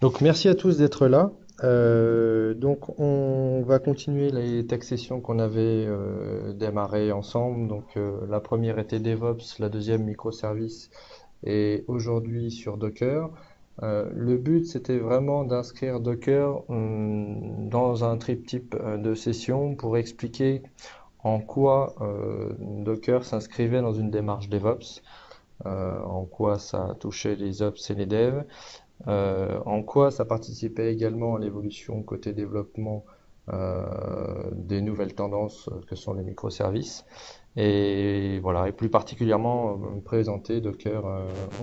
Donc merci à tous d'être là. Donc on va continuer les tech sessions qu'on avait démarrées ensemble. Donc la première était DevOps, la deuxième microservices et aujourd'hui sur Docker. Le but c'était vraiment d'inscrire Docker dans un triptyque de sessions pour expliquer en quoi Docker s'inscrivait dans une démarche DevOps, en quoi ça touchait les Ops et les devs, en quoi ça participait également à l'évolution côté développement des nouvelles tendances que sont les microservices et voilà, et plus particulièrement présenter Docker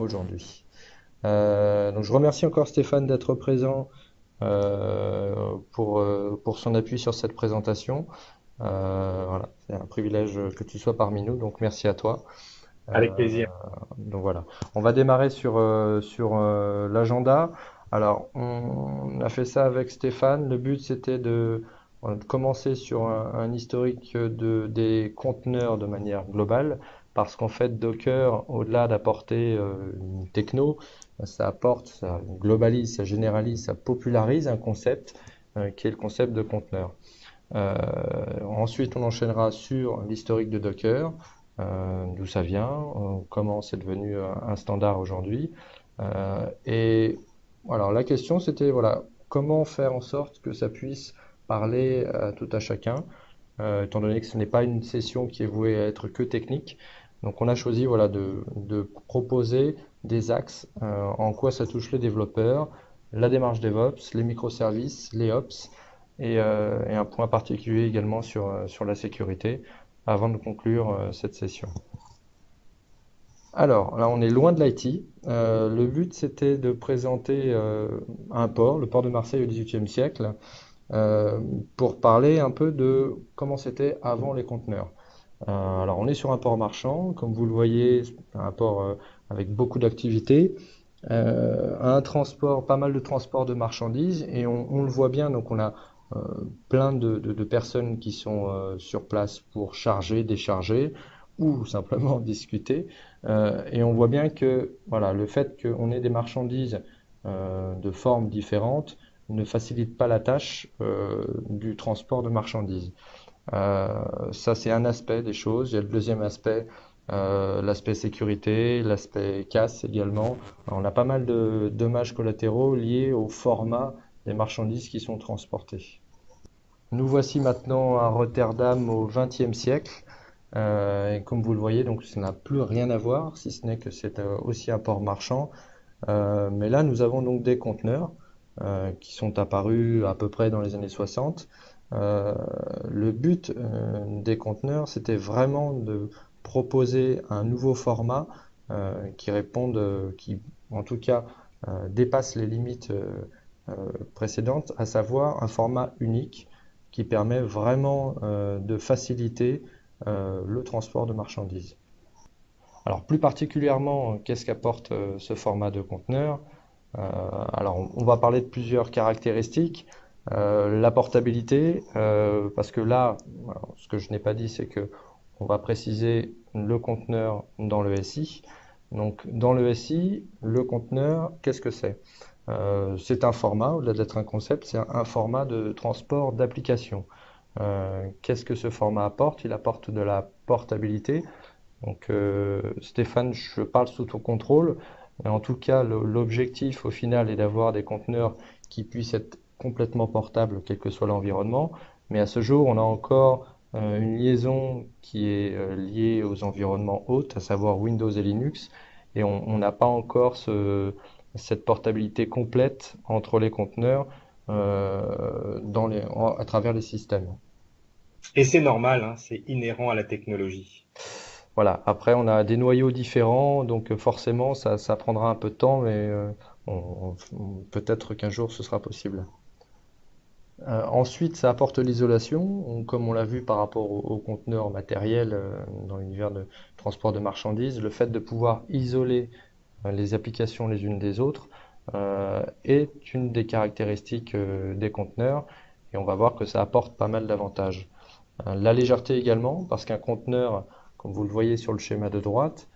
aujourd'hui. Donc je remercie encore Stéphane d'être présent pour son appui sur cette présentation. Voilà, c'est un privilège que tu sois parmi nous, donc merci à toi. Avec Euh, plaisir. donc voilà, on va démarrer sur l'agenda. Alors, on a fait ça avec Stéphane. Le but, c'était de commencer sur un historique des conteneurs de manière globale, parce qu'en fait, Docker, au-delà d'apporter une techno, ça apporte, ça globalise, ça généralise, ça popularise un concept qui est le concept de conteneur. Euh, Ensuite, on enchaînera sur l'historique de Docker, d'où ça vient, comment c'est devenu un standard aujourd'hui. Et alors la question c'était voilà, comment faire en sorte que ça puisse parler à tout à chacun, étant donné que ce n'est pas une session qui est vouée à être que technique. Donc on a choisi voilà, de proposer des axes en quoi ça touche les développeurs, la démarche DevOps, les microservices, les Ops, et un point particulier également sur la sécurité, avant de conclure cette session. Alors, là, on est loin de l'IT. Le but, c'était de présenter un port, le port de Marseille au XVIIIe siècle, euh, pour parler un peu de comment c'était avant les conteneurs. Alors, on est sur un port marchand, comme vous le voyez, un port avec beaucoup d'activités, un transport, pas mal de transport de marchandises, et on le voit bien, donc on a euh, plein de personnes qui sont sur place pour charger, décharger, ou simplement discuter. Et on voit bien que voilà, le fait qu'on ait des marchandises de formes différentes ne facilite pas la tâche du transport de marchandises. Ça, c'est un aspect des choses. Il y a le deuxième aspect, l'aspect sécurité, l'aspect casse également. On a pas mal de dommages collatéraux liés au format des marchandises qui sont transportées. Nous voici maintenant à Rotterdam au XXe siècle. Et comme vous le voyez, donc ça n'a plus rien à voir, si ce n'est que c'est aussi un port marchand. Mais là, nous avons donc des conteneurs qui sont apparus à peu près dans les années 60. Euh, le but des conteneurs, c'était vraiment de proposer un nouveau format qui réponde, qui en tout cas dépasse les limites précédentes, à savoir un format unique qui permet vraiment de faciliter le transport de marchandises. Alors plus particulièrement, qu'est-ce qu'apporte ce format de conteneur? Alors, on va parler de plusieurs caractéristiques. La portabilité, parce que là, alors, ce que je n'ai pas dit, c'est que on va préciser le conteneur dans le SI. Donc, dans le SI, le conteneur, qu'est-ce que c'est? C'est un format, au-delà d'être un concept, c'est un format de transport d'application. Qu'est-ce que ce format apporte? Il apporte de la portabilité. Donc, Stéphane, je parle sous ton contrôle. Mais en tout cas, l'objectif au final est d'avoir des conteneurs qui puissent être complètement portables, quel que soit l'environnement. Mais à ce jour, on a encore une liaison qui est liée aux environnements hôtes, à savoir Windows et Linux. Et on n'a pas encore cette portabilité complète entre les conteneurs à travers les systèmes. Et c'est normal, hein, c'est inhérent à la technologie. Voilà, après on a des noyaux différents, donc forcément ça prendra un peu de temps, mais peut-être qu'un jour ce sera possible. Ensuite, ça apporte l'isolation, comme on l'a vu par rapport aux conteneurs matériels dans l'univers de transport de marchandises, le fait de pouvoir isoler les applications les unes des autres est une des caractéristiques des conteneurs, et on va voir que ça apporte pas mal d'avantages. La légèreté également, parce qu'un conteneur, comme vous le voyez sur le schéma de droite,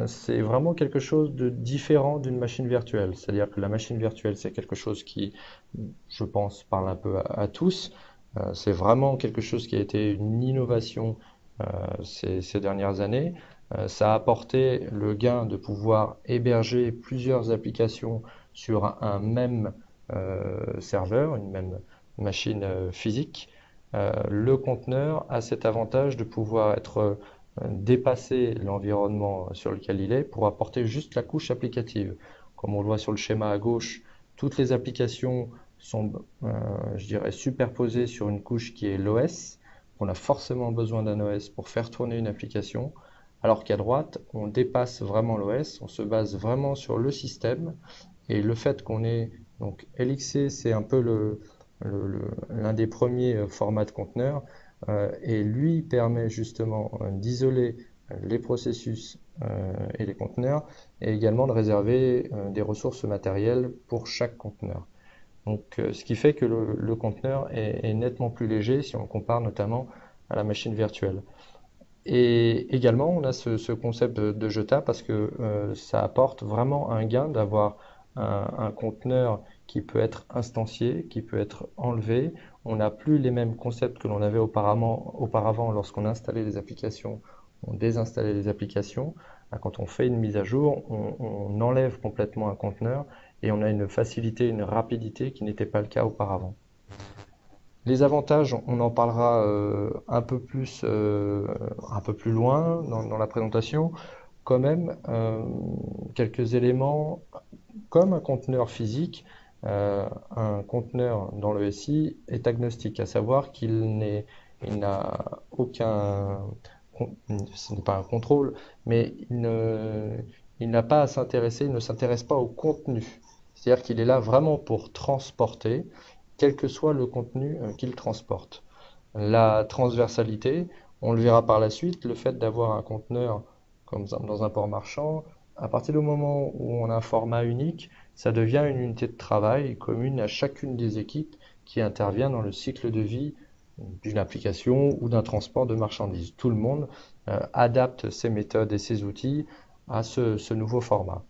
c'est vraiment quelque chose de différent d'une machine virtuelle. C'est-à-dire que la machine virtuelle, c'est quelque chose qui, je pense, parle un peu à tous. C'est vraiment quelque chose qui a été une innovation ces dernières années. Ça a apporté le gain de pouvoir héberger plusieurs applications sur un même serveur, une même machine physique. Le conteneur a cet avantage de pouvoir être dépasser l'environnement sur lequel il est pour apporter juste la couche applicative. Comme on le voit sur le schéma à gauche, toutes les applications sont, je dirais, superposées sur une couche qui est l'OS. On a forcément besoin d'un OS pour faire tourner une application, alors qu'à droite, on dépasse vraiment l'OS, on se base vraiment sur le système. Et le fait qu'on ait, donc LXC, c'est un peu l'un des premiers formats de conteneurs, et lui permet justement d'isoler les processus et les conteneurs, et également de réserver des ressources matérielles pour chaque conteneur. Donc, ce qui fait que le conteneur est nettement plus léger si on le compare notamment à la machine virtuelle. Et également, on a ce concept de JETA parce que ça apporte vraiment un gain d'avoir un conteneur qui peut être instancié, qui peut être enlevé. On n'a plus les mêmes concepts que l'on avait auparavant lorsqu'on installait les applications, on désinstallait les applications. Quand on fait une mise à jour, on enlève complètement un conteneur et on a une facilité, une rapidité qui n'était pas le cas auparavant. Les avantages, on en parlera un peu plus loin dans la présentation. Quand même, quelques éléments comme un conteneur physique, un conteneur dans le SI est agnostique, à savoir il n'a aucun, ce n'est pas un contrôle, mais il n'a pas à s'intéresser, il ne s'intéresse pas au contenu. C'est-à-dire qu'il est là vraiment pour transporter, quel que soit le contenu qu'il transporte. La transversalité, on le verra par la suite, le fait d'avoir un conteneur comme dans un port marchand, à partir du moment où on a un format unique, ça devient une unité de travail commune à chacune des équipes qui intervient dans le cycle de vie d'une application ou d'un transport de marchandises. Tout le monde adapte ses méthodes et ses outils à ce nouveau format.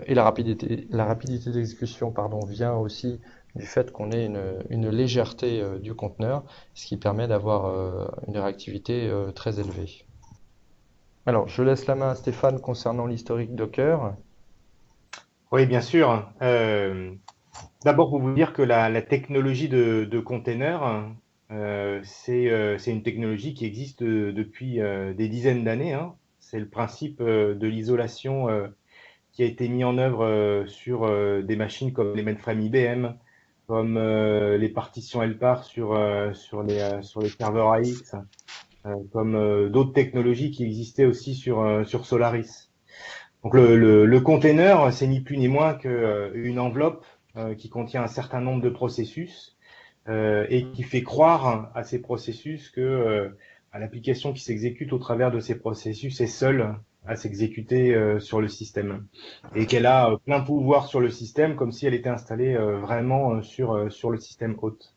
Et la rapidité d'exécution, pardon, vient aussi du fait qu'on ait une légèreté du conteneur, ce qui permet d'avoir une réactivité très élevée. Alors, je laisse la main à Stéphane concernant l'historique Docker. Oui, bien sûr. D'abord, pour vous dire que la technologie de container, c'est une technologie qui existe depuis des dizaines d'années, hein. C'est le principe de l'isolation qui a été mis en œuvre sur des machines comme les mainframes IBM, comme les partitions LPAR sur les serveurs AX, comme d'autres technologies qui existaient aussi sur Solaris. Donc le container, c'est ni plus ni moins qu'une enveloppe qui contient un certain nombre de processus et qui fait croire à ces processus que à l'application qui s'exécute au travers de ces processus est seule à s'exécuter sur le système et qu'elle a plein pouvoir sur le système comme si elle était installée vraiment sur le système hôte.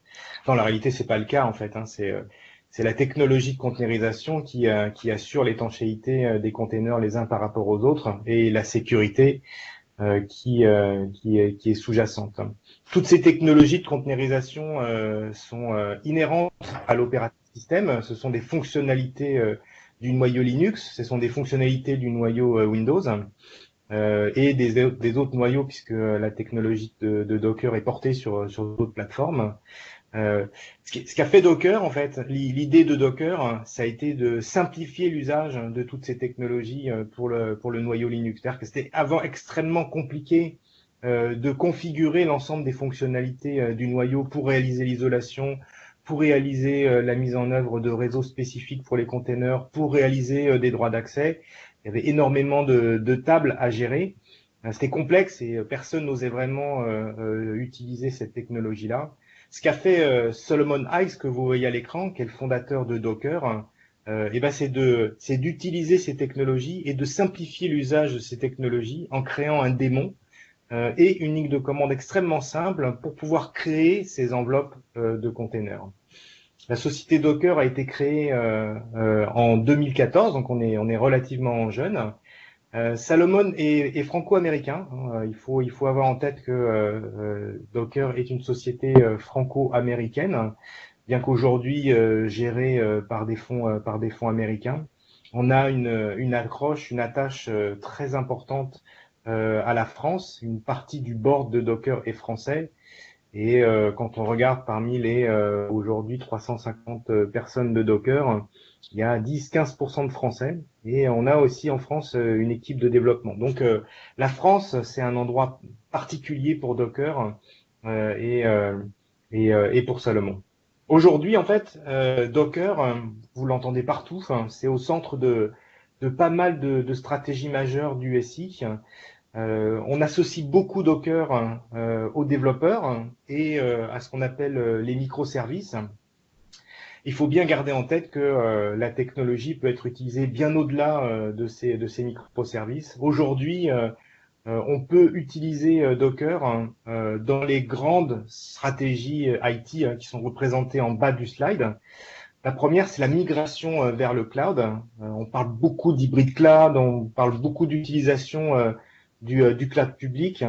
Dans la réalité, c'est pas le cas en fait, hein, c'est la technologie de containerisation qui assure l'étanchéité des containers les uns par rapport aux autres et la sécurité qui est sous-jacente. Toutes ces technologies de containerisation sont inhérentes à l'operating system. Ce sont des fonctionnalités du noyau Linux, ce sont des fonctionnalités du noyau Windows et des autres noyaux puisque la technologie de Docker est portée sur d'autres plateformes. Ce qu'a fait Docker, en fait, l'idée de Docker, ça a été de simplifier l'usage de toutes ces technologies pour le noyau Linux. C'est-à-dire que c'était avant extrêmement compliqué de configurer l'ensemble des fonctionnalités du noyau pour réaliser l'isolation, pour réaliser la mise en œuvre de réseaux spécifiques pour les containers, pour réaliser des droits d'accès. Il y avait énormément de tables à gérer. C'était complexe et personne n'osait vraiment utiliser cette technologie-là. Ce qu'a fait Solomon Hykes, que vous voyez à l'écran, qui est le fondateur de Docker, c'est d'utiliser ces technologies et de simplifier l'usage de ces technologies en créant un démon et une ligne de commande extrêmement simple pour pouvoir créer ces enveloppes de containers. La société Docker a été créée en 2014, donc on est relativement jeune. Salomon est franco-américain, hein. Il faut avoir en tête que Docker est une société franco-américaine, bien qu'aujourd'hui gérée par des fonds américains. On a une accroche, une attache très importante à la France. Une partie du board de Docker est français. Et quand on regarde parmi les aujourd'hui 350 personnes de Docker, il y a 10-15% de Français. Et on a aussi en France une équipe de développement. Donc la France, c'est un endroit particulier pour Docker euh, et, euh, et pour Salomon. Aujourd'hui, en fait, Docker, vous l'entendez partout, enfin, c'est au centre de pas mal de stratégies majeures du SI. On associe beaucoup Docker aux développeurs et à ce qu'on appelle les microservices. Il faut bien garder en tête que la technologie peut être utilisée bien au-delà de ces microservices. Aujourd'hui, on peut utiliser Docker dans les grandes stratégies IT qui sont représentées en bas du slide. La première, c'est la migration vers le cloud. On parle beaucoup d'hybrid cloud, on parle beaucoup d'utilisation du cloud public.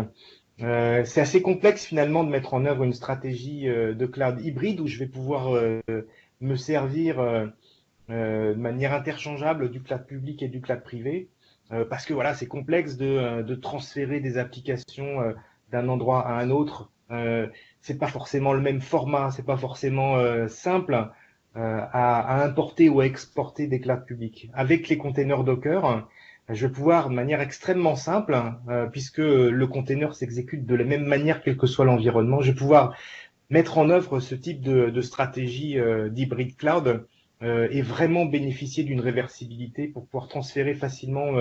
C'est assez complexe finalement de mettre en œuvre une stratégie de cloud hybride où je vais pouvoir me servir de manière interchangeable du cloud public et du cloud privé, parce que voilà, c'est complexe de transférer des applications d'un endroit à un autre. C'est pas forcément le même format, c'est pas forcément simple à importer ou à exporter des clouds publics. Avec les containers Docker, je vais pouvoir, de manière extrêmement simple, puisque le container s'exécute de la même manière quel que soit l'environnement, je vais pouvoir mettre en œuvre ce type de stratégie d'hybrid cloud et vraiment bénéficier d'une réversibilité pour pouvoir transférer facilement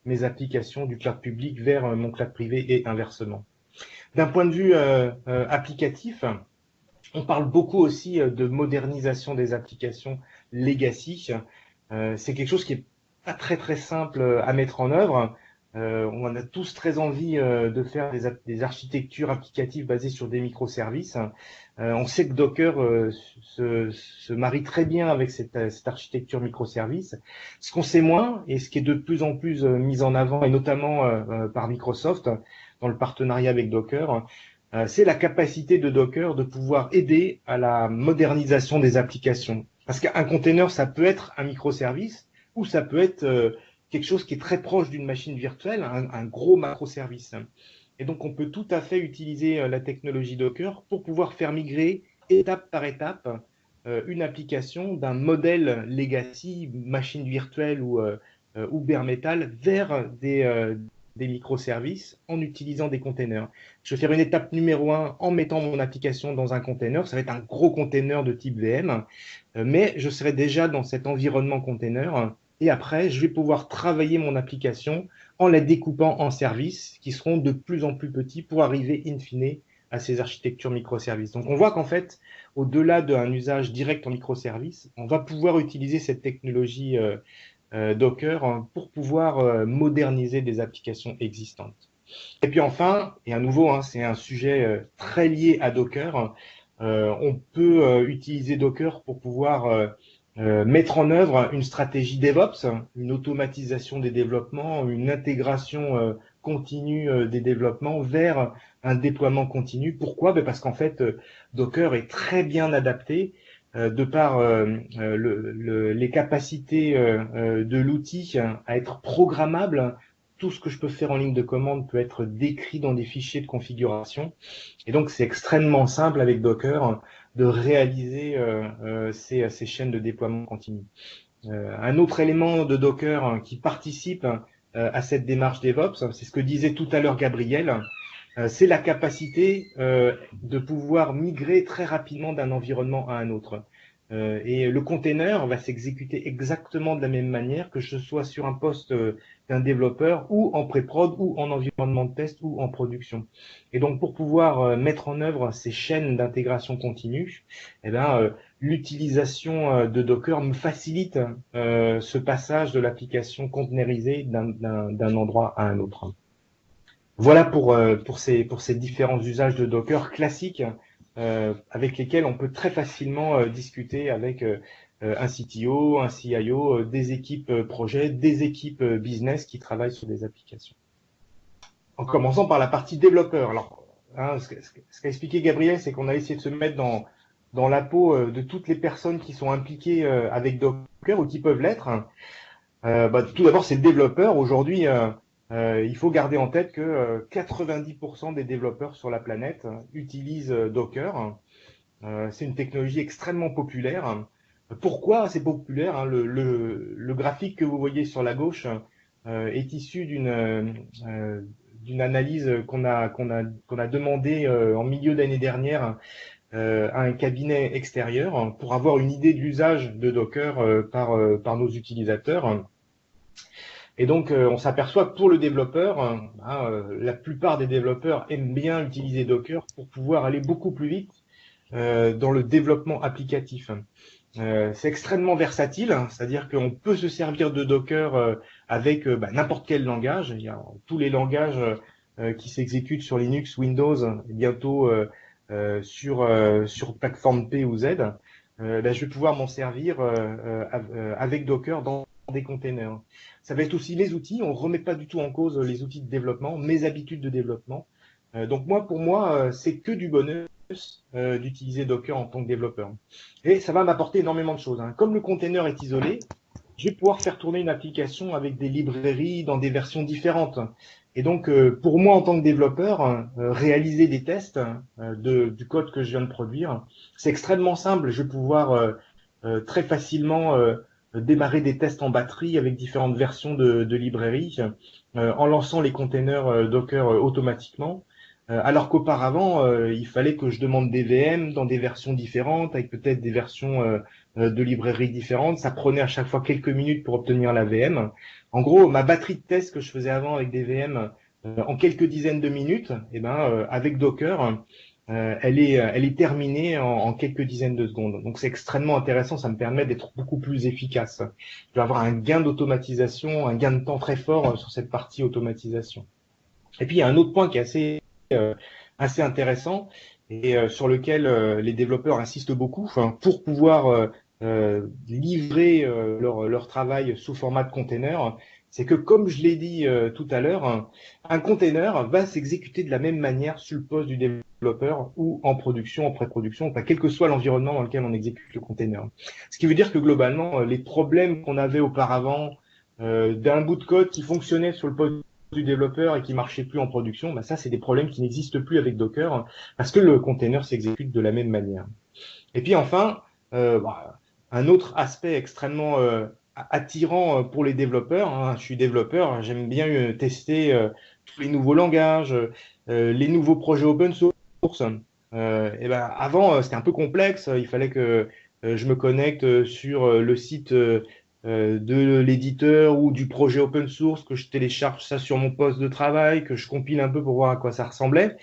mes applications du cloud public vers mon cloud privé et inversement. D'un point de vue applicatif, on parle beaucoup aussi de modernisation des applications legacy. C'est quelque chose qui est pas très simple à mettre en œuvre. On a tous très envie de faire des architectures applicatives basées sur des microservices. On sait que Docker se marie très bien avec cette architecture microservice. Ce qu'on sait moins, et ce qui est de plus en plus mis en avant, et notamment par Microsoft, dans le partenariat avec Docker, c'est la capacité de Docker de pouvoir aider à la modernisation des applications. Parce qu'un container, ça peut être un microservice ou ça peut être quelque chose qui est très proche d'une machine virtuelle, un gros macroservice. Et donc, on peut tout à fait utiliser la technologie Docker pour pouvoir faire migrer étape par étape une application d'un modèle legacy, machine virtuelle ou bare metal, vers des microservices en utilisant des containers. Je vais faire une étape numéro 1 en mettant mon application dans un container. Ça va être un gros container de type VM, mais je serai déjà dans cet environnement container. Et après, je vais pouvoir travailler mon application en la découpant en services qui seront de plus en plus petits pour arriver in fine à ces architectures microservices. Donc on voit qu'en fait, au-delà d'un usage direct en microservices, on va pouvoir utiliser cette technologie Docker pour pouvoir moderniser des applications existantes. Et puis enfin, et à nouveau, hein, c'est un sujet très lié à Docker, on peut utiliser Docker pour pouvoir mettre en œuvre une stratégie DevOps, une automatisation des développements, une intégration continue des développements vers un déploiement continu. Pourquoi? Ben parce qu'en fait, Docker est très bien adapté de par les capacités de l'outil à être programmable. Tout ce que je peux faire en ligne de commande peut être décrit dans des fichiers de configuration. Et donc, c'est extrêmement simple avec Docker de réaliser ces chaînes de déploiement continu. Un autre élément de Docker qui participe à cette démarche DevOps, c'est ce que disait tout à l'heure Gabriel, c'est la capacité de pouvoir migrer très rapidement d'un environnement à un autre. Et le container va s'exécuter exactement de la même manière que ce soit sur un poste d'un développeur ou en pré-prod ou en environnement de test ou en production. Et donc pour pouvoir mettre en œuvre ces chaînes d'intégration continue, eh ben, l'utilisation de Docker me facilite ce passage de l'application containerisée d'un endroit à un autre. Voilà pour ces différents usages de Docker classiques avec lesquels on peut très facilement discuter avec un CTO, un CIO, des équipes projet, des équipes business qui travaillent sur des applications. En commençant par la partie développeur. Alors, hein, ce qu'a expliqué Gabriel, c'est qu'on a essayé de se mettre dans la peau de toutes les personnes qui sont impliquées avec Docker ou qui peuvent l'être. Tout d'abord, c'est le développeur. Aujourd'hui, il faut garder en tête que 90% des développeurs sur la planète utilisent Docker. C'est une technologie extrêmement populaire. Pourquoi c'est populaire, hein, le graphique que vous voyez sur la gauche est issu d'une analyse qu'on a demandé en milieu d'année dernière à un cabinet extérieur pour avoir une idée de l'usage de Docker par nos utilisateurs. Et donc, on s'aperçoit que pour le développeur, la plupart des développeurs aiment bien utiliser Docker pour pouvoir aller beaucoup plus vite dans le développement applicatif. C'est extrêmement versatile, hein, c'est-à-dire qu'on peut se servir de Docker avec n'importe quel langage. Il y a tous les langages qui s'exécutent sur Linux, Windows, et bientôt sur plateforme P ou Z. Je vais pouvoir m'en servir avec Docker dans des containers. Ça va être aussi mes outils. On ne remet pas du tout en cause les outils de développement, mes habitudes de développement. Donc pour moi, c'est que du bonheur d'utiliser Docker en tant que développeur. Et ça va m'apporter énormément de choses. Hein. Comme le container est isolé, je vais pouvoir faire tourner une application avec des librairies dans des versions différentes. Et donc, pour moi, en tant que développeur, réaliser des tests du code que je viens de produire, c'est extrêmement simple. Je vais pouvoir très facilement démarrer des tests en batterie avec différentes versions de librairies en lançant les containers Docker automatiquement. Alors qu'auparavant, il fallait que je demande des VM dans des versions différentes, avec peut-être des versions de librairies différentes. Ça prenait à chaque fois quelques minutes pour obtenir la VM. En gros, ma batterie de tests que je faisais avant avec des VM en quelques dizaines de minutes, avec Docker, elle est terminée en quelques dizaines de secondes. Donc c'est extrêmement intéressant, ça me permet d'être beaucoup plus efficace. Je vais avoir un gain d'automatisation, un gain de temps très fort sur cette partie automatisation. Et puis il y a un autre point qui est assez intéressant et sur lequel les développeurs insistent beaucoup pour pouvoir livrer leur travail sous format de container. C'est que, comme je l'ai dit tout à l'heure, un container va s'exécuter de la même manière sur le poste du développeur ou en production, en pré-production, quel que soit l'environnement dans lequel on exécute le container. Ce qui veut dire que globalement, les problèmes qu'on avait auparavant d'un bout de code qui fonctionnait sur le poste du développeur et qui marchait plus en production, ça c'est des problèmes qui n'existent plus avec Docker parce que le container s'exécute de la même manière. Et puis enfin, un autre aspect extrêmement attirant pour les développeurs, hein, je suis développeur, j'aime bien tester tous les nouveaux langages, les nouveaux projets open source. Avant c'était un peu complexe, il fallait que je me connecte sur le site de l'éditeur ou du projet open source, que je télécharge ça sur mon poste de travail, que je compile un peu pour voir à quoi ça ressemblait.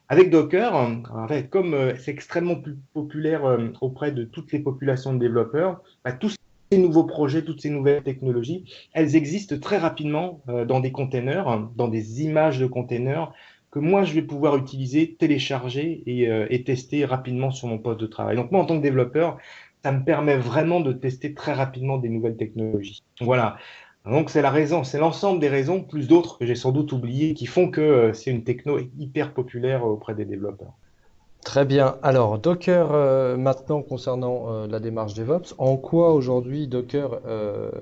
Avec Docker, en fait, comme c'est extrêmement plus populaire auprès de toutes les populations de développeurs, tous ces nouveaux projets, toutes ces nouvelles technologies, elles existent très rapidement dans des containers, dans des images de containers que moi je vais pouvoir utiliser, télécharger et tester rapidement sur mon poste de travail. Donc moi, en tant que développeur, ça me permet vraiment de tester très rapidement des nouvelles technologies. Voilà. Donc c'est la raison, c'est l'ensemble des raisons, plus d'autres que j'ai sans doute oubliées, qui font que c'est une techno hyper populaire auprès des développeurs. Très bien. Alors, Docker, maintenant concernant la démarche DevOps, en quoi aujourd'hui Docker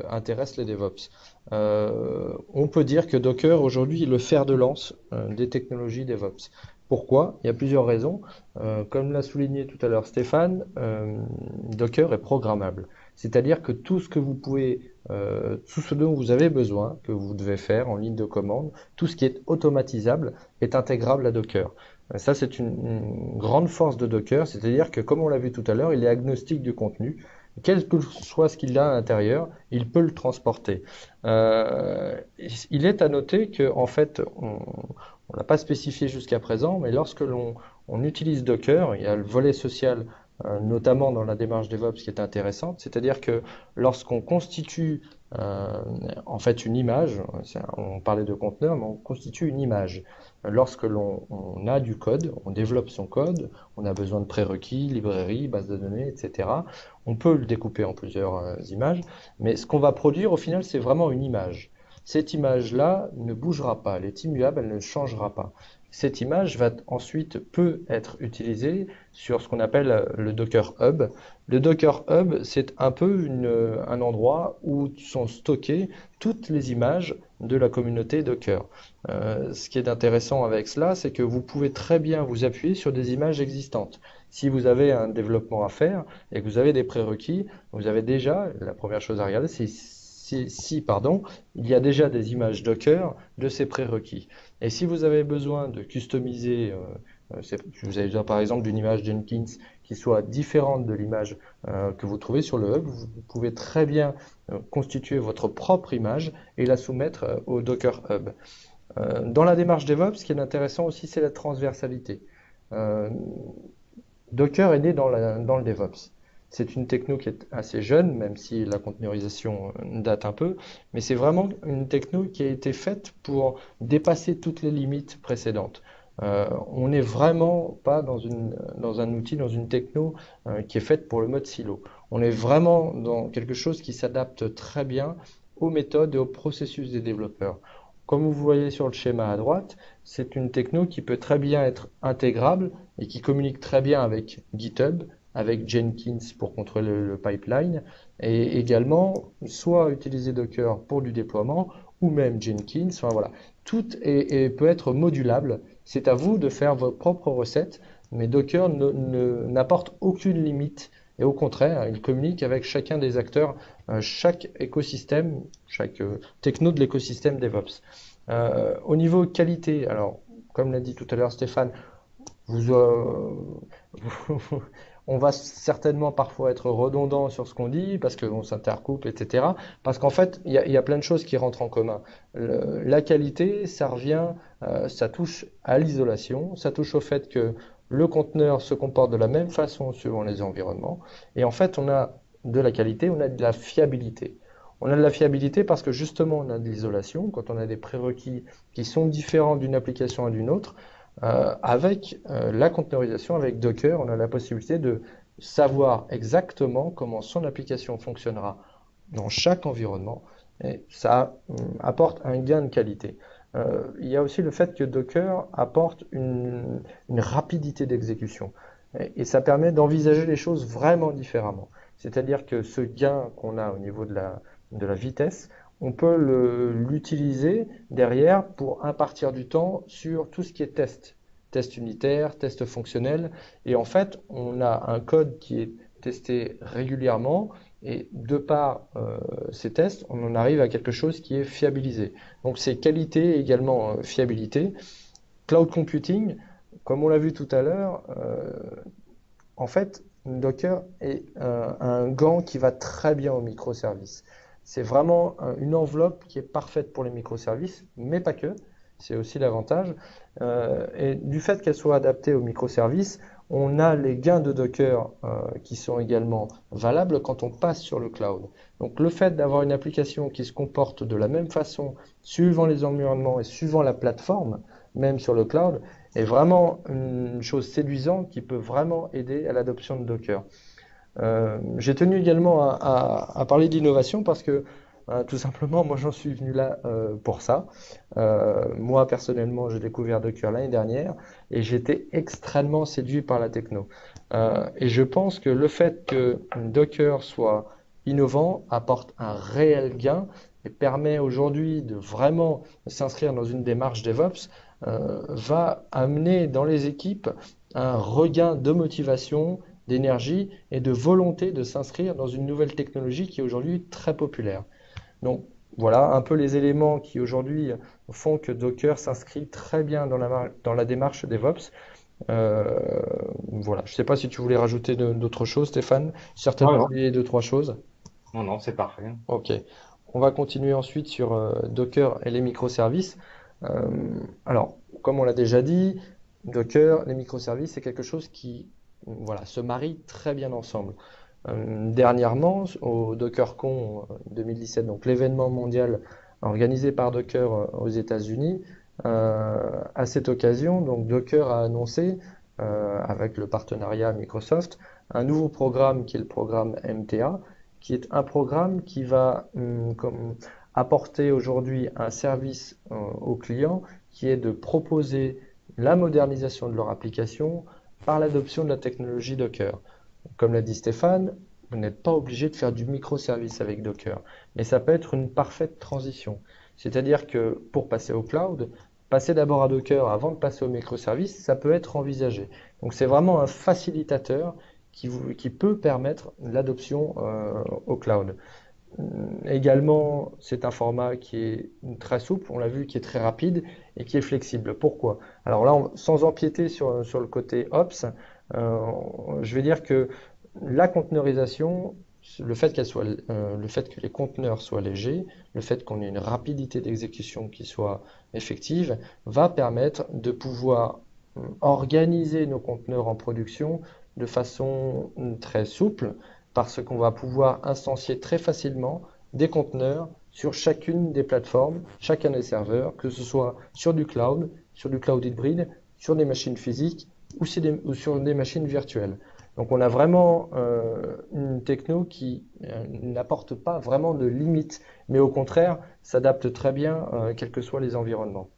intéresse les DevOps? On peut dire que Docker aujourd'hui est le fer de lance des technologies DevOps. Pourquoi? Il y a plusieurs raisons. Comme l'a souligné tout à l'heure Stéphane, Docker est programmable. C'est-à-dire que tout ce que vous pouvez, tout ce dont vous avez besoin, que vous devez faire en ligne de commande, tout ce qui est automatisable est intégrable à Docker. Ça, c'est une grande force de Docker, c'est-à-dire que, comme on l'a vu tout à l'heure, il est agnostique du contenu. Quel que soit ce qu'il a à l'intérieur, il peut le transporter. Il est à noter que, en fait, on l'a pas spécifié jusqu'à présent, mais lorsque on utilise Docker, il y a le volet social, notamment dans la démarche DevOps, qui est intéressante, c'est-à-dire que lorsqu'on constitue euh, en fait une image. On parlait de conteneur, mais on constitue une image. Lorsque on a du code, on développe son code, on a besoin de prérequis, librairies, bases de données, etc. On peut le découper en plusieurs images, mais ce qu'on va produire au final, c'est vraiment une image. Cette image-là ne bougera pas, elle est immuable, elle ne changera pas. Cette image va ensuite peut être utilisée sur ce qu'on appelle le Docker Hub. Le Docker Hub, c'est un peu un endroit où sont stockées toutes les images de la communauté Docker. Ce qui est intéressant avec cela, c'est que vous pouvez très bien vous appuyer sur des images existantes. Si vous avez un développement à faire et que vous avez des prérequis, vous avez déjà, la première chose à regarder, c'est pardon, il y a déjà des images Docker de ces prérequis. Et si vous avez besoin de customiser, si vous avez besoin par exemple d'une image Jenkins qui soit différente de l'image que vous trouvez sur le hub, vous pouvez très bien constituer votre propre image et la soumettre au Docker Hub. Dans la démarche DevOps, ce qui est intéressant aussi, c'est la transversalité. Euh, Docker est né dans le DevOps. C'est une techno qui est assez jeune, même si la containerisation date un peu, mais c'est vraiment une techno qui a été faite pour dépasser toutes les limites précédentes. On n'est vraiment pas dans un outil, dans une techno qui est faite pour le mode silo. On est vraiment dans quelque chose qui s'adapte très bien aux méthodes et aux processus des développeurs. Comme vous voyez sur le schéma à droite, c'est une techno qui peut très bien être intégrable et qui communique très bien avec GitHub, avec Jenkins pour contrôler le pipeline, et également soit utiliser Docker pour du déploiement, ou même Jenkins. Enfin voilà, tout peut être modulable. C'est à vous de faire vos propres recettes, mais Docker n'apporte aucune limite. Et au contraire, il communique avec chacun des acteurs, chaque écosystème, chaque techno de l'écosystème DevOps. Au niveau qualité, alors comme l'a dit tout à l'heure Stéphane, vous, on va certainement parfois être redondant sur ce qu'on dit parce qu'on s'intercoupe, etc. Parce qu'en fait, il y a plein de choses qui rentrent en commun. La qualité, ça revient, ça touche à l'isolation, ça touche au fait que le conteneur se comporte de la même façon suivant les environnements. Et en fait, on a de la qualité, on a de la fiabilité. On a de la fiabilité parce que justement, on a de l'isolation. Quand on a des prérequis qui sont différents d'une application à d'une autre, avec la conteneurisation, avec Docker, on a la possibilité de savoir exactement comment son application fonctionnera dans chaque environnement et ça apporte un gain de qualité. Il y a aussi le fait que Docker apporte une rapidité d'exécution et ça permet d'envisager les choses vraiment différemment. C'est-à-dire que ce gain qu'on a au niveau de la vitesse, on peut l'utiliser derrière pour impartir du temps sur tout ce qui est test. Test unitaire, test fonctionnel. Et en fait, on a un code qui est testé régulièrement et de par ces tests, on en arrive à quelque chose qui est fiabilisé. Donc c'est qualité et également fiabilité. Cloud computing, comme on l'a vu tout à l'heure, en fait, Docker est un gant qui va très bien aux microservices. C'est vraiment une enveloppe qui est parfaite pour les microservices, mais pas que. C'est aussi l'avantage. Et du fait qu'elle soit adaptée aux microservices, on a les gains de Docker qui sont également valables quand on passe sur le cloud. Donc le fait d'avoir une application qui se comporte de la même façon suivant les environnements et suivant la plateforme, même sur le cloud, est vraiment une chose séduisante qui peut vraiment aider à l'adoption de Docker. J'ai tenu également à parler d'innovation parce que tout simplement, moi j'en suis venu là pour ça. Moi personnellement, j'ai découvert Docker l'année dernière et j'étais extrêmement séduit par la techno. Et je pense que le fait que Docker soit innovant apporte un réel gain et permet aujourd'hui de vraiment s'inscrire dans une démarche DevOps, va amener dans les équipes un regain de motivation, d'énergie et de volonté de s'inscrire dans une nouvelle technologie qui est aujourd'hui très populaire. Donc voilà un peu les éléments qui aujourd'hui font que Docker s'inscrit très bien dans la démarche DevOps. Euh, voilà, je ne sais pas si tu voulais rajouter d'autres choses, Stéphane. Non, Certainement non, oublié deux, trois choses. non, non, c'est parfait. Ok. On va continuer ensuite sur Docker et les microservices. Euh, alors, comme on l'a déjà dit, Docker, les microservices, c'est quelque chose qui voilà, se marie très bien ensemble. Dernièrement, au DockerCon 2017, donc l'événement mondial organisé par Docker aux États-Unis, à cette occasion, donc Docker a annoncé, avec le partenariat Microsoft, un nouveau programme qui est le programme MTA, qui est un programme qui va apporter aujourd'hui un service aux clients qui est de proposer la modernisation de leur application par l'adoption de la technologie Docker. Comme l'a dit Stéphane, vous n'êtes pas obligé de faire du microservice avec Docker, mais ça peut être une parfaite transition. C'est-à-dire que pour passer au cloud, passer d'abord à Docker avant de passer au microservice, ça peut être envisagé. Donc c'est vraiment un facilitateur qui peut permettre l'adoption au cloud. Également, c'est un format qui est très souple, on l'a vu, qui est très rapide et qui est flexible. Pourquoi? Alors là, sans empiéter sur le côté Ops, euh, je vais dire que la conteneurisation, le fait que les conteneurs soient légers, le fait qu'on ait une rapidité d'exécution qui soit effective, va permettre de pouvoir organiser nos conteneurs en production de façon très souple, parce qu'on va pouvoir instancier très facilement des conteneurs sur chacune des plateformes, chacun des serveurs, que ce soit sur du cloud hybride, sur des machines physiques ou sur des machines virtuelles. Donc on a vraiment une techno qui n'apporte pas vraiment de limites, mais au contraire s'adapte très bien quels que soient les environnements.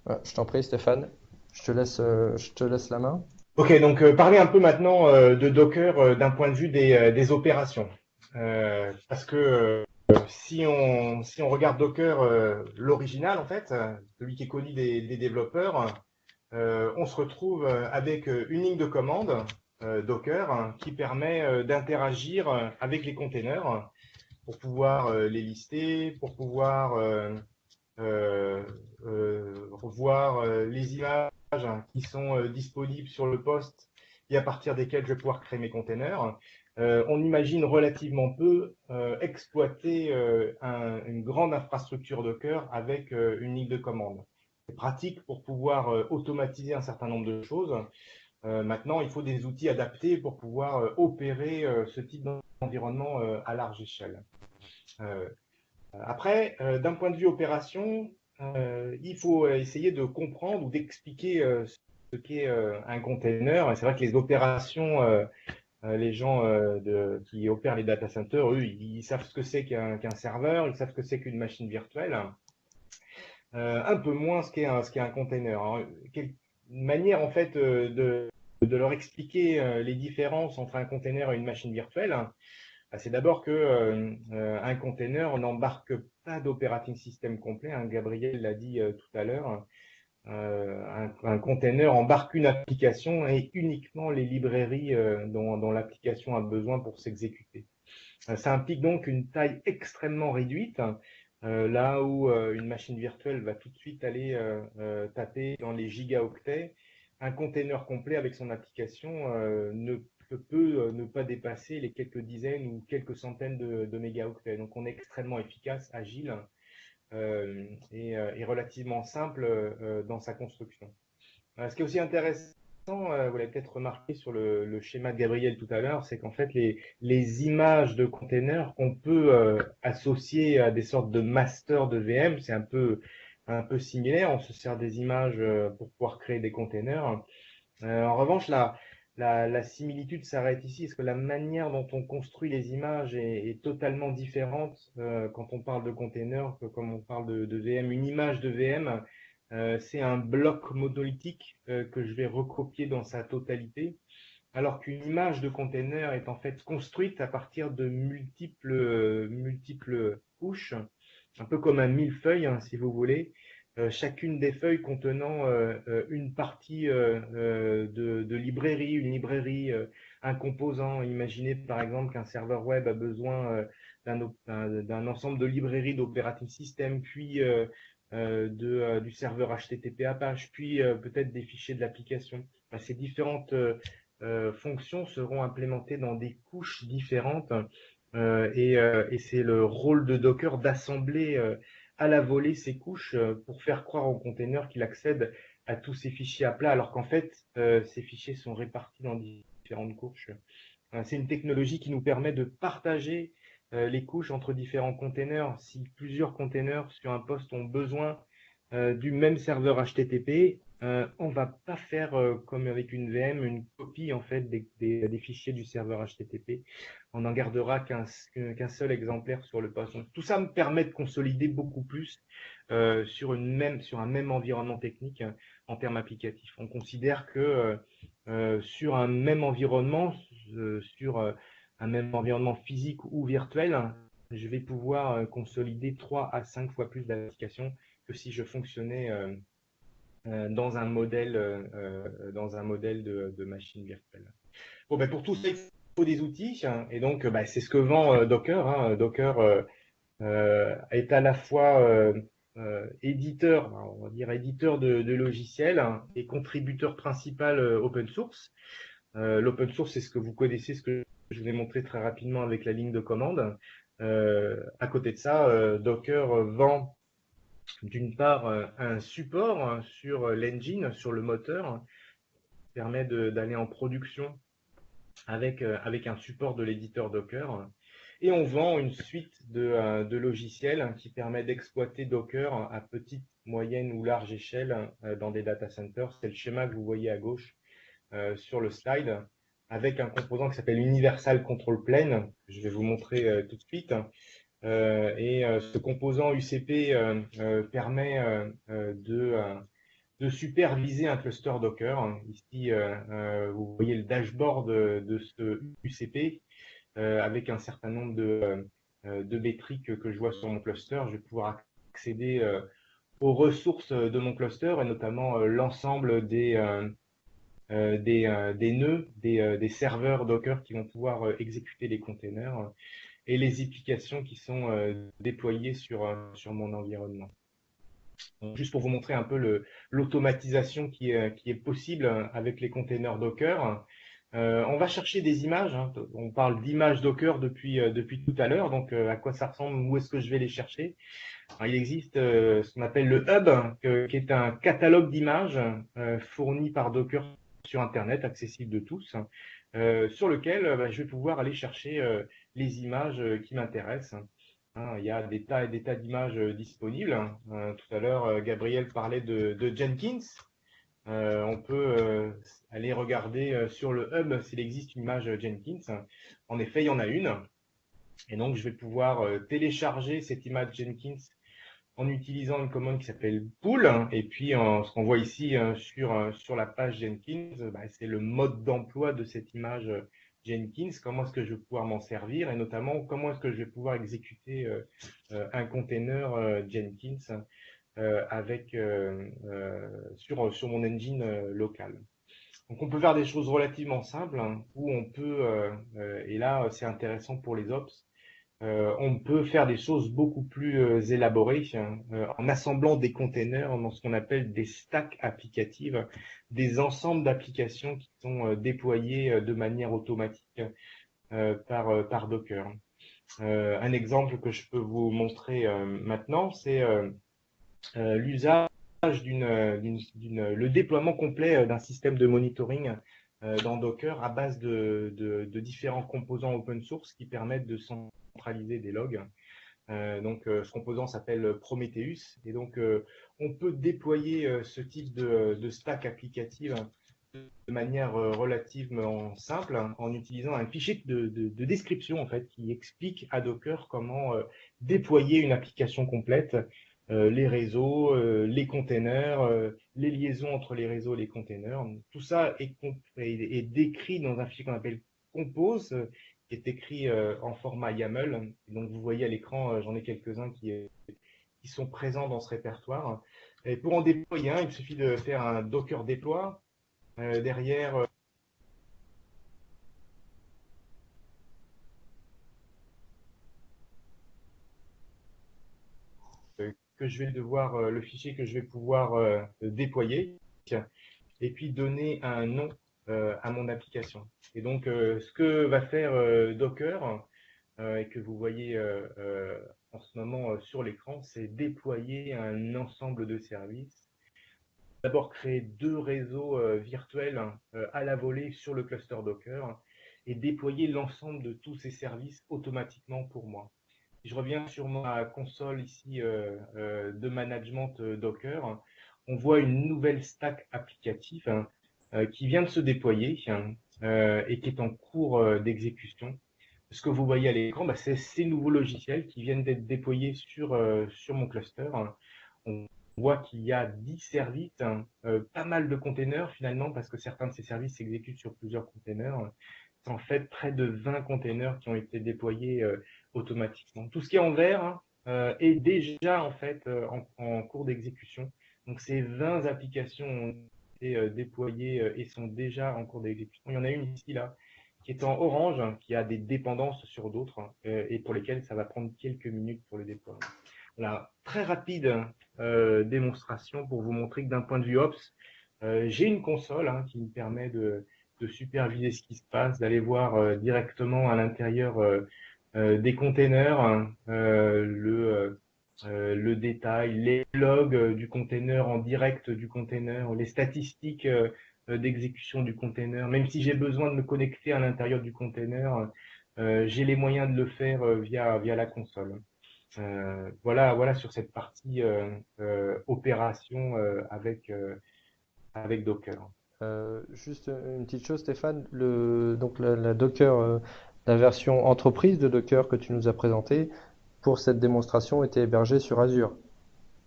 Je t'en prie Stéphane, je te laisse la main. Ok, donc parler un peu maintenant de Docker d'un point de vue des opérations. Parce que si on regarde Docker, l'original en fait, celui qui est connu des développeurs, on se retrouve avec une ligne de commande Docker qui permet d'interagir avec les containers pour pouvoir les lister, pour pouvoir euh, revoir les images qui sont disponibles sur le poste et à partir desquels je vais pouvoir créer mes containers. On imagine relativement peu exploiter une grande infrastructure Docker avec une ligne de commande. C'est pratique pour pouvoir automatiser un certain nombre de choses. Maintenant, il faut des outils adaptés pour pouvoir opérer ce type d'environnement à large échelle. Euh, Après, d'un point de vue opération, il faut essayer de comprendre ou d'expliquer ce qu'est un container. Et c'est vrai que les opérations, les gens qui opèrent les data centers, eux, ils savent ce que c'est qu'un serveur, ils savent ce que c'est qu'une machine virtuelle, un peu moins ce qu'est un container. Alors, une manière en fait de leur expliquer les différences entre un container et une machine virtuelle, c'est d'abord que un container n'embarque pas d'operating system complet, hein. Gabriel l'a dit tout à l'heure. Un container embarque une application et uniquement les librairies dont l'application a besoin pour s'exécuter. Ça implique donc une taille extrêmement réduite, là où une machine virtuelle va tout de suite aller taper dans les gigaoctets. Un container complet avec son application ne peut ne pas dépasser les quelques dizaines ou quelques centaines de mégaoctets. Donc on est extrêmement efficace, agile et relativement simple dans sa construction. Ce qui est aussi intéressant, vous l'avez peut-être remarqué sur le schéma de Gabriel tout à l'heure, c'est qu'en fait, les images de containers qu'on peut associer à des sortes de masters de VM, c'est un peu similaire. On se sert des images pour pouvoir créer des containers. En revanche, la similitude s'arrête ici, parce que la manière dont on construit les images est totalement différente quand on parle de containers que comme on parle de VM. Une image de VM, c'est un bloc monolithique que je vais recopier dans sa totalité, alors qu'une image de container est en fait construite à partir de multiples couches, un peu comme un millefeuille, hein, si vous voulez. Chacune des feuilles contenant une partie de librairie, une librairie, un composant. Imaginez par exemple qu'un serveur web a besoin d'un ensemble de librairies d'operating system, puis du serveur HTTP Apache, puis peut-être des fichiers de l'application. Ces différentes fonctions seront implémentées dans des couches différentes et c'est le rôle de Docker d'assembler à la volée ces couches pour faire croire au container qu'il accède à tous ces fichiers à plat, alors qu'en fait, ces fichiers sont répartis dans différentes couches. C'est une technologie qui nous permet de partager les couches entre différents containers. Si plusieurs containers sur un poste ont besoin du même serveur HTTP, on va pas faire comme avec une VM, une copie en fait des fichiers du serveur HTTP. On n'en gardera qu'un seul exemplaire sur le poste. Donc, tout ça me permet de consolider beaucoup plus sur un même environnement technique en termes applicatifs. On considère que sur un même environnement, sur un même environnement physique ou virtuel, je vais pouvoir consolider 3 à 5 fois plus d'applications que si je fonctionnais dans un modèle de machine virtuelle. Bon, ben, pour tout ça, il faut des outils, hein, et donc ben, c'est ce que vend Docker. Hein. Docker est à la fois éditeur, on va dire éditeur de logiciels, hein, et contributeur principal open source. L'open source, c'est ce que vous connaissez, ce que je vous ai montré très rapidement avec la ligne de commande. À côté de ça, Docker vend d'une part un support sur l'engine, sur le moteur, qui permet d'aller en production avec un support de l'éditeur Docker. Et on vend une suite de logiciels qui permet d'exploiter Docker à petite, moyenne ou large échelle dans des data centers. C'est le schéma que vous voyez à gauche sur le slide, avec un composant qui s'appelle Universal Control Plane, que je vais vous montrer tout de suite. Ce composant UCP permet de superviser un cluster Docker. Ici, vous voyez le dashboard de ce UCP avec un certain nombre de métriques que je vois sur mon cluster. Je vais pouvoir accéder aux ressources de mon cluster et notamment l'ensemble des nœuds, des serveurs Docker qui vont pouvoir exécuter les containers et les applications qui sont déployées sur mon environnement. Donc, juste pour vous montrer un peu l'automatisation qui est possible avec les containers Docker. On va chercher des images. Hein. On parle d'images Docker depuis tout à l'heure. Donc, à quoi ça ressemble? Où est-ce que je vais les chercher? Alors, il existe ce qu'on appelle le Hub, qui est un catalogue d'images fourni par Docker sur Internet, accessible de tous, sur lequel je vais pouvoir aller chercher les images qui m'intéressent. Hein, il y a des tas et des tas d'images disponibles. Tout à l'heure, Gabriel parlait de Jenkins. On peut aller regarder sur le hub s'il existe une image Jenkins. En effet, il y en a une. Et donc, je vais pouvoir télécharger cette image Jenkins en utilisant une commande qui s'appelle pull. Et puis, ce qu'on voit ici sur la page Jenkins, c'est le mode d'emploi de cette image Jenkins. Comment est-ce que je vais pouvoir m'en servir et notamment comment est-ce que je vais pouvoir exécuter un container Jenkins sur mon engine local. Donc, on peut faire des choses relativement simples hein, où on peut, et là c'est intéressant pour les ops, on peut faire des choses beaucoup plus élaborées hein, en assemblant des containers dans ce qu'on appelle des stacks applicatives, des ensembles d'applications qui sont déployés de manière automatique par Docker. Un exemple que je peux vous montrer maintenant, c'est l'usage le déploiement complet d'un système de monitoring dans Docker à base de différents composants open source qui permettent de centraliser des logs. Ce composant s'appelle Prometheus et donc on peut déployer ce type de stack applicative de manière relativement simple en utilisant un fichier de description en fait qui explique à Docker comment déployer une application complète, les réseaux, les containers, les liaisons entre les réseaux et les containers. Tout ça est décrit dans un fichier qu'on appelle Compose, qui est écrit en format YAML. Donc vous voyez à l'écran, j'en ai quelques-uns qui sont présents dans ce répertoire. Et pour en déployer un, il suffit de faire un Docker déploie. Derrière, que je vais devoir, le fichier que je vais pouvoir déployer, et puis donner un nom à mon application. Et donc, ce que va faire Docker, et que vous voyez en ce moment sur l'écran, c'est déployer un ensemble de services. D'abord créer deux réseaux virtuels à la volée sur le cluster Docker et déployer l'ensemble de tous ces services automatiquement pour moi. Si je reviens sur ma console ici de management Docker, on voit une nouvelle stack applicative qui vient de se déployer et qui est en cours d'exécution. Ce que vous voyez à l'écran, bah, c'est ces nouveaux logiciels qui viennent d'être déployés sur mon cluster. On voit qu'il y a 10 services, pas mal de containers finalement, parce que certains de ces services s'exécutent sur plusieurs containers. C'est en fait près de 20 containers qui ont été déployés automatiquement. Tout ce qui est en vert est déjà en fait en cours d'exécution. Donc ces 20 applications ont été déployées et sont déjà en cours d'exécution. Il y en a une ici là qui est en orange, qui a des dépendances sur d'autres et pour lesquelles ça va prendre quelques minutes pour le déploiement. Voilà, très rapide démonstration pour vous montrer que d'un point de vue Ops, j'ai une console qui me permet de superviser ce qui se passe, d'aller voir directement à l'intérieur des containers le détail, les logs du container en direct du container, les statistiques d'exécution du container. Même si j'ai besoin de me connecter à l'intérieur du container, j'ai les moyens de le faire via la console. Voilà sur cette partie opération avec Docker. Juste une petite chose, Stéphane, donc la Docker, la version entreprise de Docker que tu nous as présentée pour cette démonstration était hébergée sur Azure.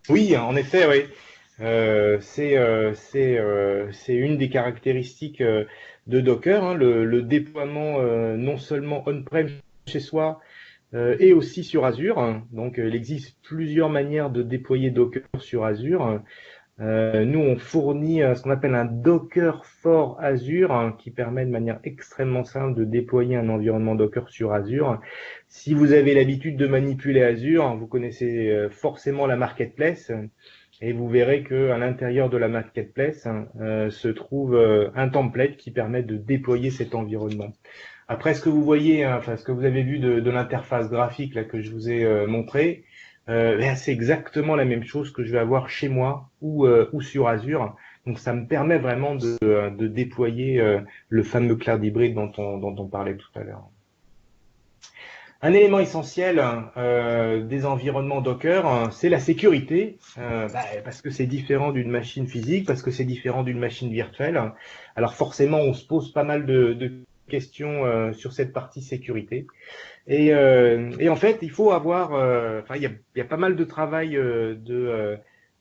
Oui, en effet, oui. C'est une des caractéristiques de Docker, le déploiement non seulement on-prem chez soi, et aussi sur Azure. Donc, il existe plusieurs manières de déployer Docker sur Azure. Nous, on fournit ce qu'on appelle un Docker for Azure qui permet de manière extrêmement simple de déployer un environnement Docker sur Azure. Si vous avez l'habitude de manipuler Azure, vous connaissez forcément la marketplace et vous verrez que à l'intérieur de la marketplace se trouve un template qui permet de déployer cet environnement. Après, ce que vous voyez, ce que vous avez vu de l'interface graphique là que je vous ai montré, c'est exactement la même chose que je vais avoir chez moi ou sur Azure. Donc, ça me permet vraiment de déployer le fameux cloud hybride dont on parlait tout à l'heure. Un élément essentiel des environnements Docker, c'est la sécurité, parce que c'est différent d'une machine physique, parce que c'est différent d'une machine virtuelle. Alors forcément, on se pose pas mal de questions sur cette partie sécurité. Et en fait, il faut avoir, il y a pas mal de travail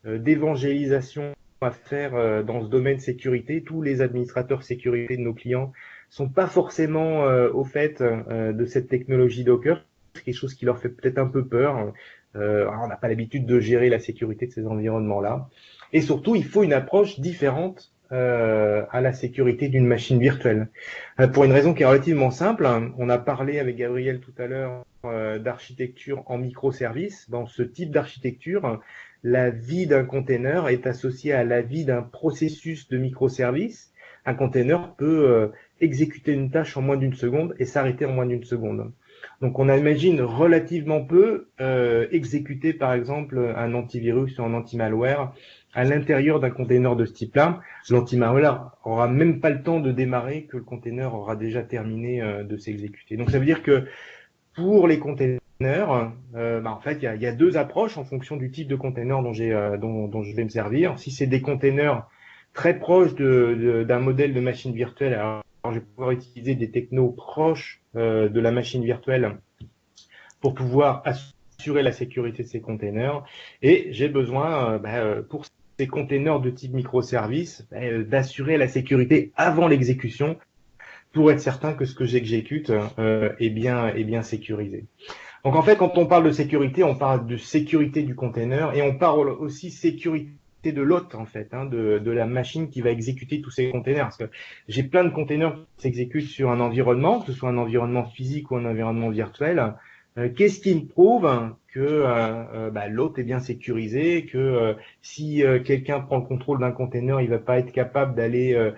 d'évangélisation à faire dans ce domaine sécurité. Tous les administrateurs sécurité de nos clients sont pas forcément au fait de cette technologie Docker. C'est quelque chose qui leur fait peut-être un peu peur. On n'a pas l'habitude de gérer la sécurité de ces environnements-là. Et surtout, il faut une approche différente à la sécurité d'une machine virtuelle. Pour une raison qui est relativement simple, on a parlé avec Gabriel tout à l'heure d'architecture en microservices. Dans ce type d'architecture, la vie d'un container est associée à la vie d'un processus de microservices. Un container peut exécuter une tâche en moins d'une seconde et s'arrêter en moins d'une seconde. Donc on imagine relativement peu exécuter par exemple un antivirus ou un anti-malware à l'intérieur d'un container de ce type-là. L'anti-malware aura même pas le temps de démarrer que le container aura déjà terminé de s'exécuter. Donc ça veut dire que pour les containers, en fait, il y a deux approches en fonction du type de container dont je vais me servir. Si c'est des containers très proches d'un modèle de machine virtuelle, alors je vais pouvoir utiliser des technos proches de la machine virtuelle pour pouvoir assurer la sécurité de ces containers. Et j'ai besoin, pour ces containers de type microservice, d'assurer la sécurité avant l'exécution pour être certain que ce que j'exécute est bien sécurisé. Donc en fait, quand on parle de sécurité, on parle de sécurité du container et on parle aussi sécurité de l'hôte en fait, de la machine qui va exécuter tous ces containers. Parce que j'ai plein de containers qui s'exécutent sur un environnement, que ce soit un environnement physique ou un environnement virtuel. Qu'est-ce qui me prouve que l'hôte est bien sécurisé, que si quelqu'un prend le contrôle d'un container, il va pas être capable d'aller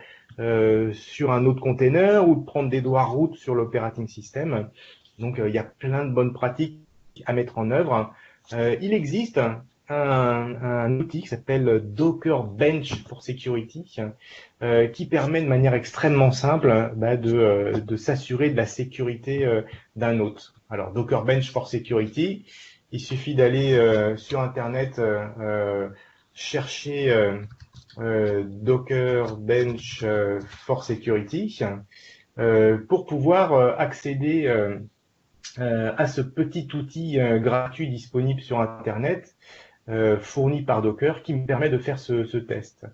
sur un autre container ou de prendre des droits root sur l'operating system. Donc il y a plein de bonnes pratiques à mettre en œuvre. Il existe un outil qui s'appelle Docker Bench for Security, qui permet de manière extrêmement simple de s'assurer de la sécurité d'un hôte. Alors, Docker Bench for Security, il suffit d'aller sur Internet chercher Docker Bench for Security pour pouvoir accéder à ce petit outil gratuit disponible sur Internet, fourni par Docker, qui me permet de faire ce test.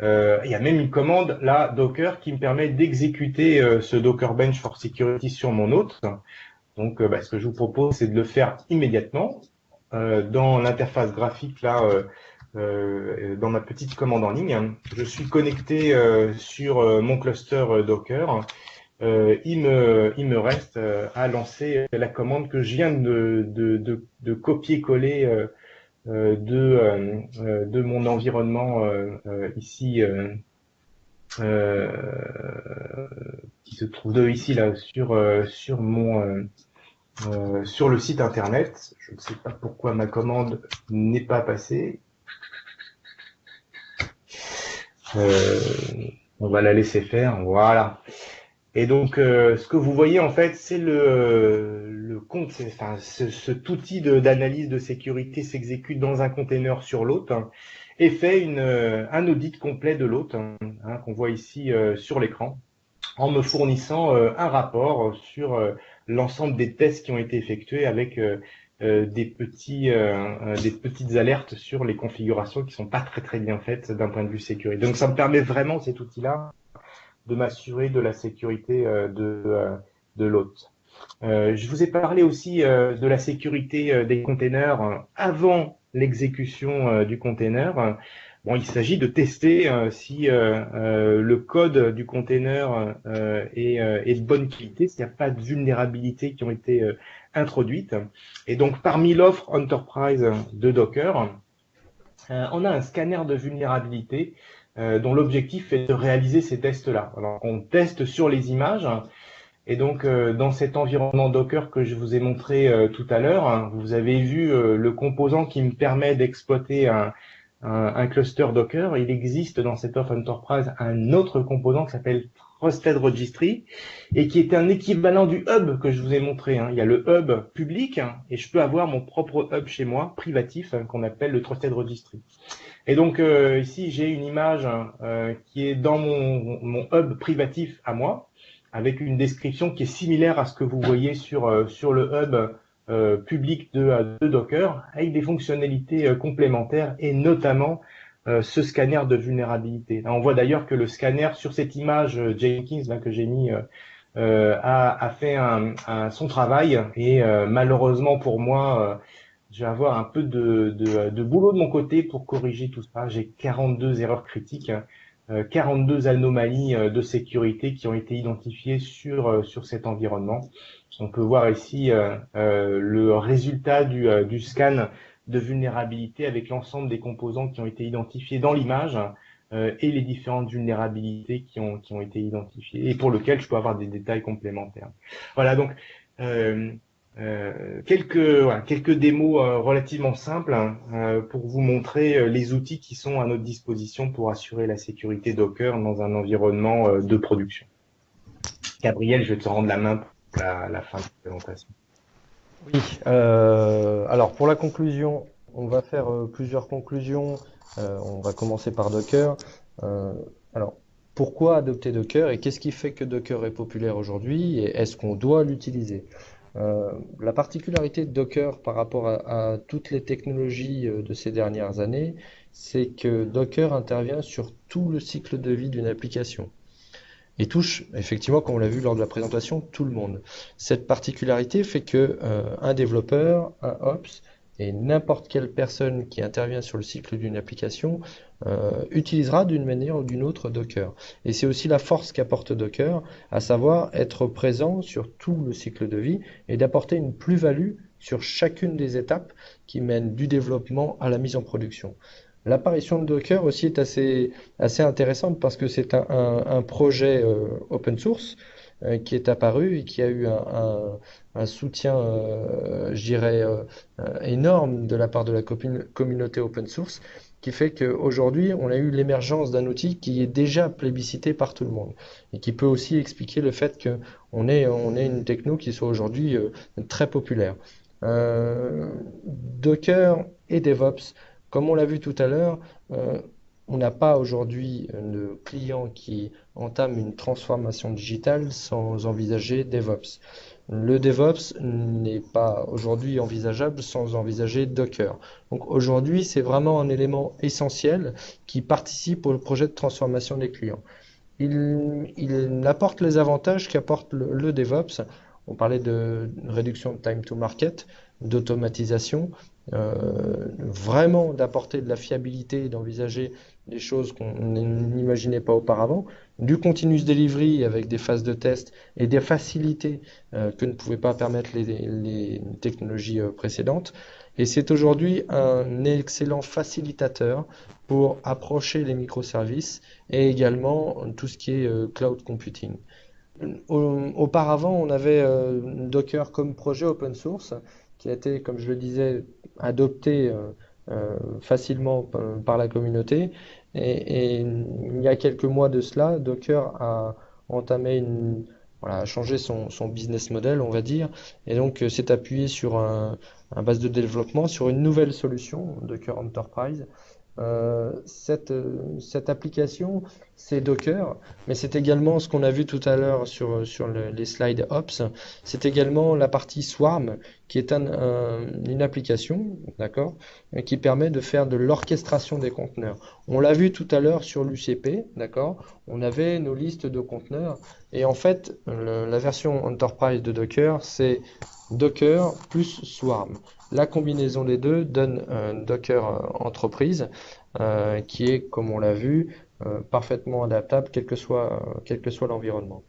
Il y a même une commande, là, Docker, qui me permet d'exécuter ce Docker Bench for Security sur mon hôte. Donc, ce que je vous propose, c'est de le faire immédiatement dans l'interface graphique, là, dans ma petite commande en ligne. Je suis connecté sur mon cluster Docker. Il me reste à lancer la commande que je viens de copier-coller de mon environnement ici, qui se trouve ici là sur mon sur le site internet. Je ne sais pas pourquoi ma commande n'est pas passée. On va la laisser faire. Voilà. Et donc, ce que vous voyez en fait, c'est le compte, cet outil d'analyse de sécurité s'exécute dans un container sur l'hôte et fait un audit complet de l'hôte qu'on voit ici sur l'écran, en me fournissant un rapport sur l'ensemble des tests qui ont été effectués avec des petites alertes sur les configurations qui sont pas très bien faites d'un point de vue sécurité. Donc, ça me permet vraiment, cet outil-là, de m'assurer de la sécurité de l'hôte. Je vous ai parlé aussi de la sécurité des containers avant l'exécution du container. Bon, il s'agit de tester si le code du container est de bonne qualité, s'il n'y a pas de vulnérabilités qui ont été introduites. Et donc, parmi l'offre Enterprise de Docker, on a un scanner de vulnérabilité dont l'objectif est de réaliser ces tests-là. Alors, on teste sur les images, et donc dans cet environnement Docker que je vous ai montré tout à l'heure, vous avez vu le composant qui me permet d'exploiter un cluster Docker. Il existe dans cette offre Enterprise un autre composant qui s'appelle Trusted Registry et qui est un équivalent du hub que je vous ai montré. Il y a le hub public et je peux avoir mon propre hub chez moi, privatif, qu'on appelle le Trusted Registry. Et donc ici, j'ai une image qui est dans mon hub privatif à moi, avec une description qui est similaire à ce que vous voyez sur le hub public de Docker, avec des fonctionnalités complémentaires et notamment ce scanner de vulnérabilité. Là, on voit d'ailleurs que le scanner sur cette image Jenkins là, que j'ai mis a fait son travail et malheureusement pour moi, je vais avoir un peu de boulot de mon côté pour corriger tout ça. J'ai 42 erreurs critiques, 42 anomalies de sécurité qui ont été identifiées sur cet environnement. On peut voir ici le résultat du scan de vulnérabilité avec l'ensemble des composants qui ont été identifiés dans l'image et les différentes vulnérabilités qui ont été identifiées et pour lesquelles je peux avoir des détails complémentaires. Voilà, donc quelques démos relativement simples pour vous montrer les outils qui sont à notre disposition pour assurer la sécurité Docker dans un environnement de production. Gabriel, je vais te rendre la main pour la fin de la présentation. Oui, alors pour la conclusion, on va faire plusieurs conclusions. On va commencer par Docker. Alors, pourquoi adopter Docker et qu'est-ce qui fait que Docker est populaire aujourd'hui et est-ce qu'on doit l'utiliser? La particularité de Docker par rapport à toutes les technologies de ces dernières années, c'est que Docker intervient sur tout le cycle de vie d'une application et touche, effectivement, comme on l'a vu lors de la présentation, tout le monde. Cette particularité fait que un développeur, un Ops et n'importe quelle personne qui intervient sur le cycle d'une application utilisera d'une manière ou d'une autre Docker. Et c'est aussi la force qu'apporte Docker, à savoir être présent sur tout le cycle de vie et d'apporter une plus-value sur chacune des étapes qui mènent du développement à la mise en production. L'apparition de Docker aussi est assez intéressante parce que c'est un projet open source qui est apparu et qui a eu un soutien, je dirais, énorme de la part de la communauté open source, qui fait qu'aujourd'hui, on a eu l'émergence d'un outil qui est déjà plébiscité par tout le monde et qui peut aussi expliquer le fait qu'on ait une techno qui soit aujourd'hui très populaire. Docker et DevOps, comme on l'a vu tout à l'heure, on n'a pas aujourd'hui de client qui entame une transformation digitale sans envisager DevOps. Le DevOps n'est pas aujourd'hui envisageable sans envisager Docker. Donc aujourd'hui, c'est vraiment un élément essentiel qui participe au projet de transformation des clients. Il apporte les avantages qu'apporte le DevOps. On parlait de réduction de time to market, d'automatisation, vraiment d'apporter de la fiabilité et d'envisager des choses qu'on n'imaginait pas auparavant, du continuous delivery avec des phases de test et des facilités que ne pouvaient pas permettre les technologies précédentes. Et c'est aujourd'hui un excellent facilitateur pour approcher les microservices et également tout ce qui est cloud computing. Auparavant, on avait Docker comme projet open source qui a été, comme je le disais, adopté facilement par la communauté. Et il y a quelques mois de cela, Docker a entamé voilà, a changé son business model, on va dire, et donc s'est appuyé sur un base de développement, sur une nouvelle solution, Docker Enterprise. Cette application, c'est Docker, mais c'est également ce qu'on a vu tout à l'heure sur les slides Ops, c'est également la partie Swarm, qui est une application, d'accord, qui permet de faire de l'orchestration des conteneurs. On l'a vu tout à l'heure sur l'UCP, d'accord, on avait nos listes de conteneurs, et en fait, la version Enterprise de Docker, c'est Docker plus Swarm. La combinaison des deux donne un Docker entreprise qui est, comme on l'a vu, parfaitement adaptable quel que soit l'environnement.